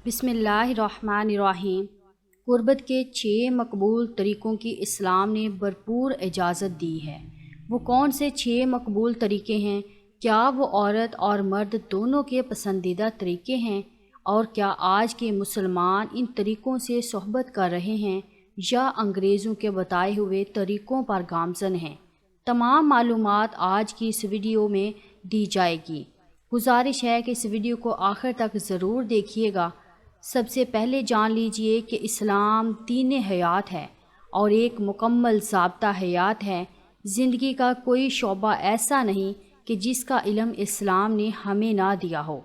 بسم اللہ الرحمن الرحیم۔ قربت کے 6 مقبول طریقوں کی اسلام نے بھرپور اجازت دی ہے۔ وہ کون سے 6 مقبول طریقے ہیں؟ کیا وہ عورت اور مرد دونوں کے پسندیدہ طریقے ہیں؟ اور کیا آج کے مسلمان ان طریقوں سے صحبت کر رہے ہیں یا انگریزوں کے بتائے ہوئے طریقوں پر گامزن ہیں؟ تمام معلومات آج کی اس ویڈیو میں دی جائے گی۔ گزارش ہے کہ اس ویڈیو کو آخر تک ضرور دیکھیے گا۔ سب سے پہلے جان لیجئے کہ اسلام دین حیات ہے اور ایک مکمل ضابطہ حیات ہے۔ زندگی کا کوئی شعبہ ایسا نہیں کہ جس کا علم اسلام نے ہمیں نہ دیا ہو۔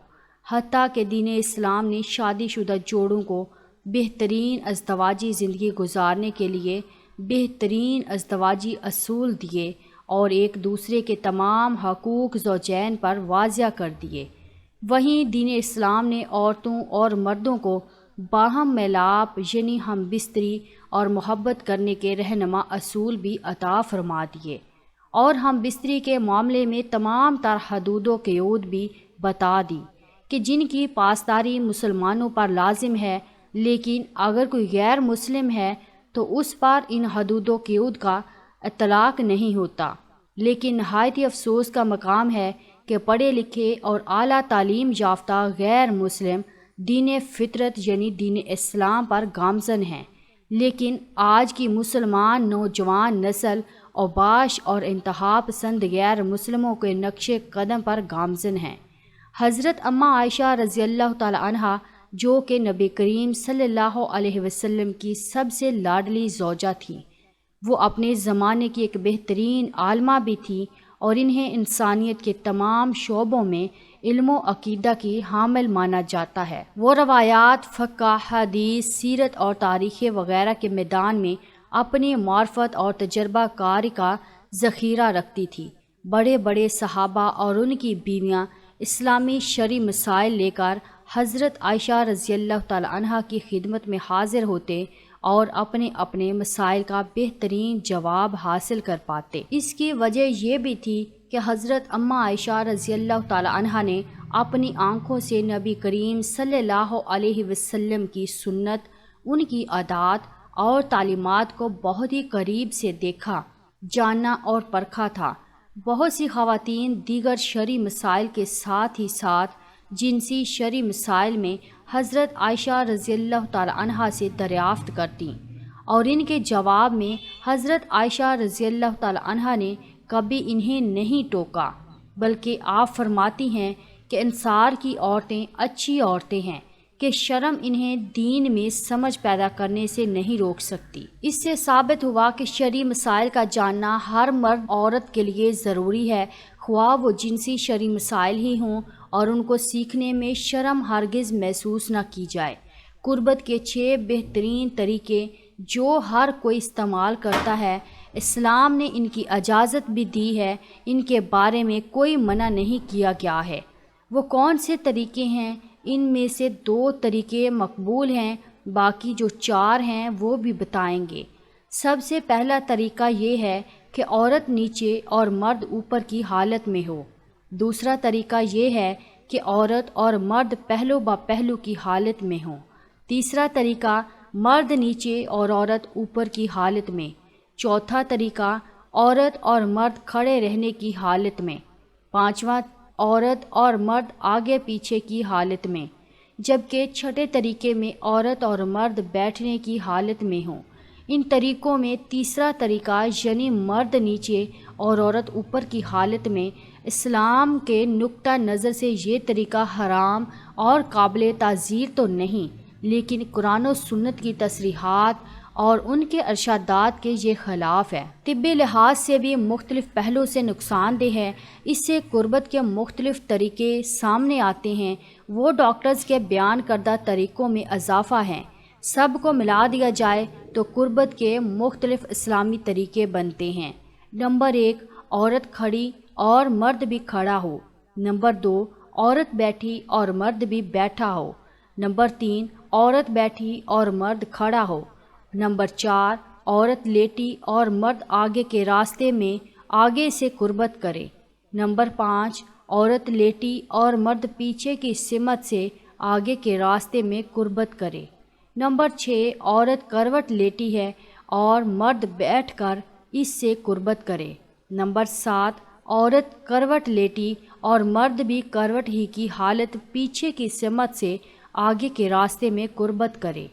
حتیٰ کہ دین اسلام نے شادی شدہ جوڑوں کو بہترین ازدواجی زندگی گزارنے کے لیے بہترین ازدواجی اصول دیے اور ایک دوسرے کے تمام حقوق زوجین پر واضح کر دیے۔ وہیں دین اسلام نے عورتوں اور مردوں کو باہم میلاپ یعنی ہم بستری اور محبت کرنے کے رہنما اصول بھی عطا فرما دیے، اور ہم بستری کے معاملے میں تمام تر حدود و قیود بھی بتا دی کہ جن کی پاسداری مسلمانوں پر لازم ہے، لیکن اگر کوئی غیر مسلم ہے تو اس پر ان حدود و قیود کا اطلاق نہیں ہوتا۔ لیکن نہایت افسوس کا مقام ہے کہ پڑھے لکھے اور اعلیٰ تعلیم یافتہ غیر مسلم دین فطرت یعنی دین اسلام پر گامزن ہیں، لیکن آج کی مسلمان نوجوان نسل اوباش اور انتہا پسند غیر مسلموں کے نقش قدم پر گامزن ہیں۔ حضرت اماں عائشہ رضی اللہ تعالی عنہا جو کہ نبی کریم صلی اللہ علیہ وسلم کی سب سے لاڈلی زوجہ تھیں، وہ اپنے زمانے کی ایک بہترین عالمہ بھی تھی اور انہیں انسانیت کے تمام شعبوں میں علم و عقیدہ کی حامل مانا جاتا ہے۔ وہ روایات، فقہ، حدیث، سیرت اور تاریخ وغیرہ کے میدان میں اپنی معرفت اور تجربہ کاری کا ذخیرہ رکھتی تھی۔ بڑے بڑے صحابہ اور ان کی بیویاں اسلامی شرعی مسائل لے کر حضرت عائشہ رضی اللہ تعالی عنہا کی خدمت میں حاضر ہوتے اور اپنے اپنے مسائل کا بہترین جواب حاصل کر پاتے۔ اس کی وجہ یہ بھی تھی کہ حضرت اماں عائشہ رضی اللہ تعالی عنہا نے اپنی آنکھوں سے نبی کریم صلی اللہ علیہ وسلم کی سنت، ان کی عادات اور تعلیمات کو بہت ہی قریب سے دیکھا، جانا اور پرکھا تھا۔ بہت سی خواتین دیگر شرعی مسائل کے ساتھ ہی ساتھ جنسی شرعی مسائل میں حضرت عائشہ رضی اللہ تعالی عنہا سے دریافت کرتیں، اور ان کے جواب میں حضرت عائشہ رضی اللہ تعالی عنہا نے کبھی انہیں نہیں ٹوکا، بلکہ آپ فرماتی ہیں کہ انصار کی عورتیں اچھی عورتیں ہیں کہ شرم انہیں دین میں سمجھ پیدا کرنے سے نہیں روک سکتی۔ اس سے ثابت ہوا کہ شرعی مسائل کا جاننا ہر مرد عورت کے لیے ضروری ہے، خواہ وہ جنسی شرعی مسائل ہی ہوں، اور ان کو سیکھنے میں شرم ہرگز محسوس نہ کی جائے۔ قربت کے 6 بہترین طریقے جو ہر کوئی استعمال کرتا ہے، اسلام نے ان کی اجازت بھی دی ہے، ان کے بارے میں کوئی منع نہیں کیا گیا ہے۔ وہ کون سے طریقے ہیں؟ ان میں سے 2 طریقے مقبول ہیں، باقی جو 4 ہیں وہ بھی بتائیں گے۔ سب سے پہلا طریقہ یہ ہے کہ عورت نیچے اور مرد اوپر کی حالت میں ہو۔ دوسرا طریقہ یہ ہے کہ عورت اور مرد پہلو با پہلو کی حالت میں ہوں۔ تیسرا طریقہ مرد نیچے اور عورت اوپر کی حالت میں۔ چوتھا طریقہ عورت اور مرد کھڑے رہنے کی حالت میں۔ پانچواں عورت اور مرد آگے پیچھے کی حالت میں، جبکہ چھٹے طریقے میں عورت اور مرد بیٹھنے کی حالت میں ہوں۔ ان طریقوں میں تیسرا طریقہ یعنی مرد نیچے اور عورت اوپر کی حالت میں، اسلام کے نقطہ نظر سے یہ طریقہ حرام اور قابل تعزیر تو نہیں، لیکن قرآن و سنت کی تصریحات اور ان کے ارشادات کے یہ خلاف ہے۔ طبی لحاظ سے بھی مختلف پہلو سے نقصان دہ ہے۔ اس سے قربت کے مختلف طریقے سامنے آتے ہیں۔ وہ ڈاکٹرز کے بیان کردہ طریقوں میں اضافہ ہیں۔ سب کو ملا دیا جائے تو قربت کے مختلف اسلامی طریقے بنتے ہیں۔ نمبر 1، عورت کھڑی اور مرد بھی کھڑا ہو۔ نمبر 2، عورت بیٹھی اور مرد بھی بیٹھا ہو۔ نمبر 3، عورت بیٹھی اور مرد کھڑا ہو۔ نمبر 4، عورت لیٹی اور مرد آگے کے راستے میں آگے سے قربت کرے۔ نمبر 5، عورت لیٹی اور مرد پیچھے کی سمت سے آگے کے راستے میں قربت کرے۔ نمبر 6، عورت کروٹ لیٹی ہے اور مرد بیٹھ کر اس سے قربت کرے۔ نمبر 7، عورت کروٹ لیٹی اور مرد بھی کروٹ ہی کی حالت پیچھے کی سمت سے آگے کے راستے میں قربت کرے۔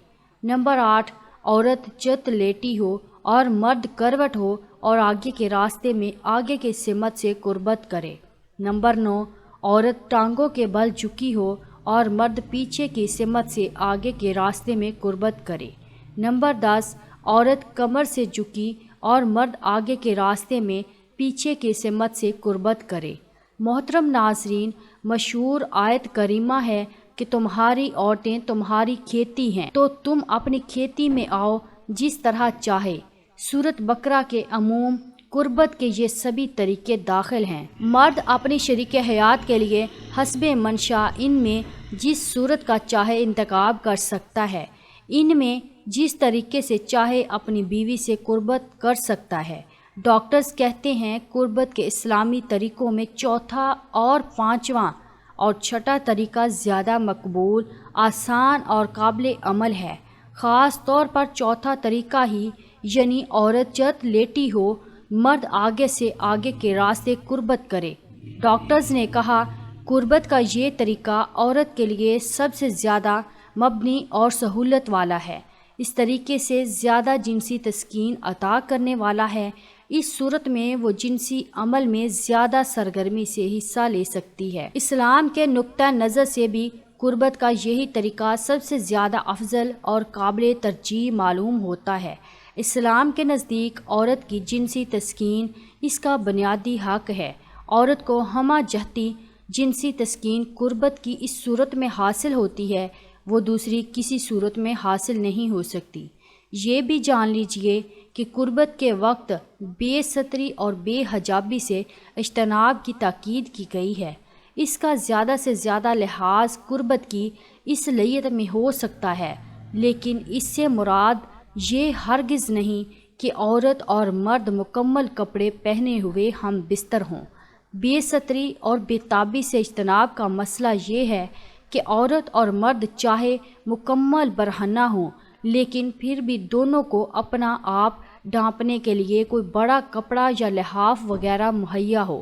نمبر 8، عورت چت لیٹی ہو اور مرد کروٹ ہو اور آگے کے راستے میں آگے کے سمت سے قربت کرے۔ نمبر 9، عورت ٹانگوں کے بل جھکی ہو اور مرد پیچھے کی سمت سے آگے کے راستے میں قربت کرے۔ نمبر 10، عورت کمر سے جھکی اور مرد آگے کے راستے میں پیچھے کی سمت سے قربت کرے۔ محترم ناظرین، مشہور آیت کریمہ ہے کہ تمہاری عورتیں تمہاری کھیتی ہیں تو تم اپنی کھیتی میں آؤ جس طرح چاہے۔ سورۃ بقرہ کے عموم قربت کے یہ سبھی طریقے داخل ہیں۔ مرد اپنی شریک حیات کے لیے حسب منشاء ان میں جس صورت کا چاہے انتخاب کر سکتا ہے، ان میں جس طریقے سے چاہے اپنی بیوی سے قربت کر سکتا ہے۔ ڈاکٹرز کہتے ہیں قربت کے اسلامی طریقوں میں چوتھا اور پانچواں اور چھٹا طریقہ زیادہ مقبول، آسان اور قابل عمل ہے۔ خاص طور پر چوتھا طریقہ ہی، یعنی عورت چت لیٹی ہو، مرد آگے سے آگے کے راستے قربت کرے۔ ڈاکٹرز نے کہا قربت کا یہ طریقہ عورت کے لیے سب سے زیادہ مبنی اور سہولت والا ہے، اس طریقے سے زیادہ جنسی تسکین عطا کرنے والا ہے۔ اس صورت میں وہ جنسی عمل میں زیادہ سرگرمی سے حصہ لے سکتی ہے۔ اسلام کے نقطہ نظر سے بھی قربت کا یہی طریقہ سب سے زیادہ افضل اور قابل ترجیح معلوم ہوتا ہے۔ اسلام کے نزدیک عورت کی جنسی تسکین اس کا بنیادی حق ہے۔ عورت کو ہمہ جہتی جنسی تسکین قربت کی اس صورت میں حاصل ہوتی ہے، وہ دوسری کسی صورت میں حاصل نہیں ہو سکتی۔ یہ بھی جان لیجئے کہ قربت کے وقت بے ستری اور بے حجابی سے اجتناب کی تاکید کی گئی ہے۔ اس کا زیادہ سے زیادہ لحاظ قربت کی اس لیت میں ہو سکتا ہے، لیکن اس سے مراد یہ ہرگز نہیں کہ عورت اور مرد مکمل کپڑے پہنے ہوئے ہم بستر ہوں۔ بے ستری اور بے تابی سے اجتناب کا مسئلہ یہ ہے کہ عورت اور مرد چاہے مکمل برہنہ ہوں، لیکن پھر بھی دونوں کو اپنا آپ ڈھانپنے کے لیے کوئی بڑا کپڑا یا لحاف وغیرہ مہیا ہو،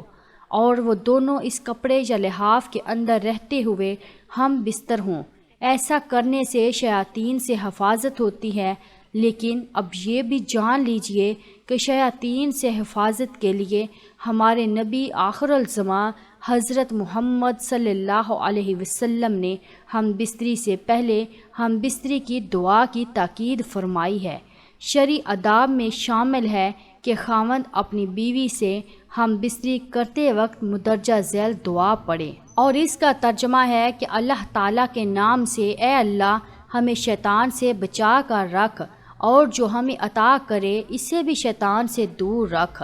اور وہ دونوں اس کپڑے یا لحاف کے اندر رہتے ہوئے ہم بستر ہوں۔ ایسا کرنے سے شیاطین سے حفاظت ہوتی ہے، لیکن اب یہ بھی جان لیجئے کہ شیاطین سے حفاظت کے لیے ہمارے نبی آخر الزماں حضرت محمد صلی اللہ علیہ وسلم نے ہم بستری سے پہلے ہم بستری کی دعا کی تاکید فرمائی ہے۔ شرعی آداب میں شامل ہے کہ خاوند اپنی بیوی سے ہم بستری کرتے وقت مندرجہ ذیل دعا پڑھے، اور اس کا ترجمہ ہے کہ اللہ تعالیٰ کے نام سے اے اللہ ہمیں شیطان سے بچا کر رکھ، اور جو ہمیں عطا کرے اسے بھی شیطان سے دور رکھ۔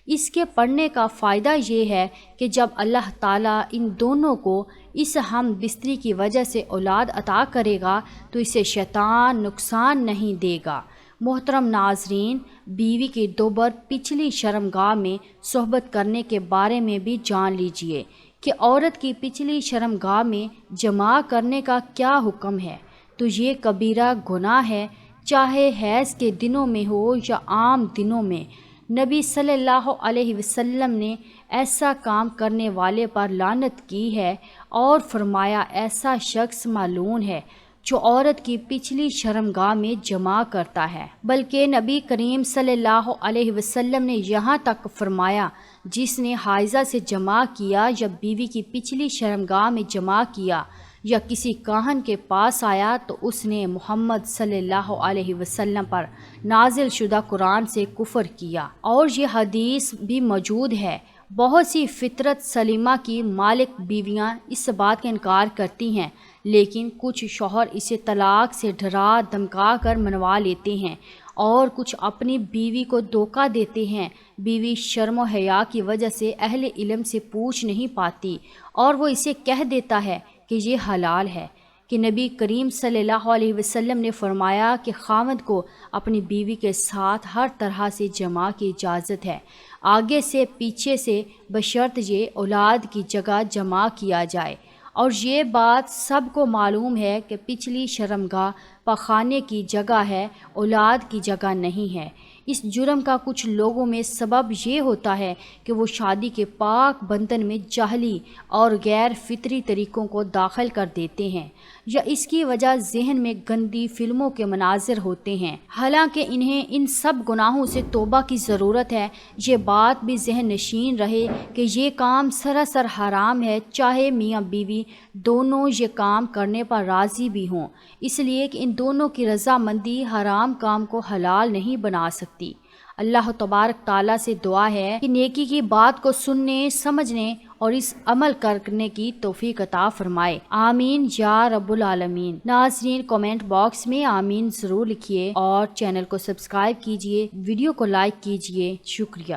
اس کے پڑھنے کا فائدہ یہ ہے کہ جب اللہ تعالیٰ ان دونوں کو اس ہم بستری کی وجہ سے اولاد عطا کرے گا تو اسے شیطان نقصان نہیں دے گا۔ محترم ناظرین، بیوی کی دوبر پچھلی شرمگاہ میں صحبت کرنے کے بارے میں بھی جان لیجئے کہ عورت کی پچھلی شرمگاہ میں جماع کرنے کا کیا حکم ہے۔ تو یہ کبیرہ گناہ ہے، چاہے حیض کے دنوں میں ہو یا عام دنوں میں۔ نبی صلی اللہ علیہ وسلم نے ایسا کام کرنے والے پر لعنت کی ہے اور فرمایا ایسا شخص ملعون ہے جو عورت کی پچھلی شرمگاہ میں جماع کرتا ہے۔ بلکہ نبی کریم صلی اللہ علیہ وسلم نے یہاں تک فرمایا جس نے حائضہ سے جماع کیا یا بیوی کی پچھلی شرمگاہ میں جماع کیا یا کسی کاہن کے پاس آیا تو اس نے محمد صلی اللہ علیہ وسلم پر نازل شدہ قرآن سے کفر کیا۔ اور یہ حدیث بھی موجود ہے، بہت سی فطرت سلیمہ کی مالک بیویاں اس بات کا انکار کرتی ہیں، لیکن کچھ شوہر اسے طلاق سے ڈرا دھمکا کر منوا لیتے ہیں، اور کچھ اپنی بیوی کو دھوکہ دیتے ہیں۔ بیوی شرم و حیا کی وجہ سے اہل علم سے پوچھ نہیں پاتی اور وہ اسے کہہ دیتا ہے کہ یہ حلال ہے، کہ نبی کریم صلی اللہ علیہ وسلم نے فرمایا کہ خاوند کو اپنی بیوی کے ساتھ ہر طرح سے جماع کی اجازت ہے، آگے سے پیچھے سے، بشرط یہ اولاد کی جگہ جمع کیا جائے۔ اور یہ بات سب کو معلوم ہے کہ پچھلی شرمگاہ پخانے کی جگہ ہے، اولاد کی جگہ نہیں ہے۔ اس جرم کا کچھ لوگوں میں سبب یہ ہوتا ہے کہ وہ شادی کے پاک بندھن میں جاہلی اور غیر فطری طریقوں کو داخل کر دیتے ہیں، یا اس کی وجہ ذہن میں گندی فلموں کے مناظر ہوتے ہیں۔ حالانکہ انہیں ان سب گناہوں سے توبہ کی ضرورت ہے۔ یہ بات بھی ذہن نشین رہے کہ یہ کام سراسر حرام ہے، چاہے میاں بیوی دونوں یہ کام کرنے پر راضی بھی ہوں، اس لیے کہ ان دونوں کی رضامندی حرام کام کو حلال نہیں بنا سکتی۔ اللہ تبارک تعالیٰ سے دعا ہے کہ نیکی کی بات کو سننے، سمجھنے اور اس عمل کرنے کی توفیق عطا فرمائے۔ آمین یا رب العالمین۔ ناظرین، کمنٹ باکس میں آمین ضرور لکھیے اور چینل کو سبسکرائب کیجیے، ویڈیو کو لائک کیجیے۔ شکریہ۔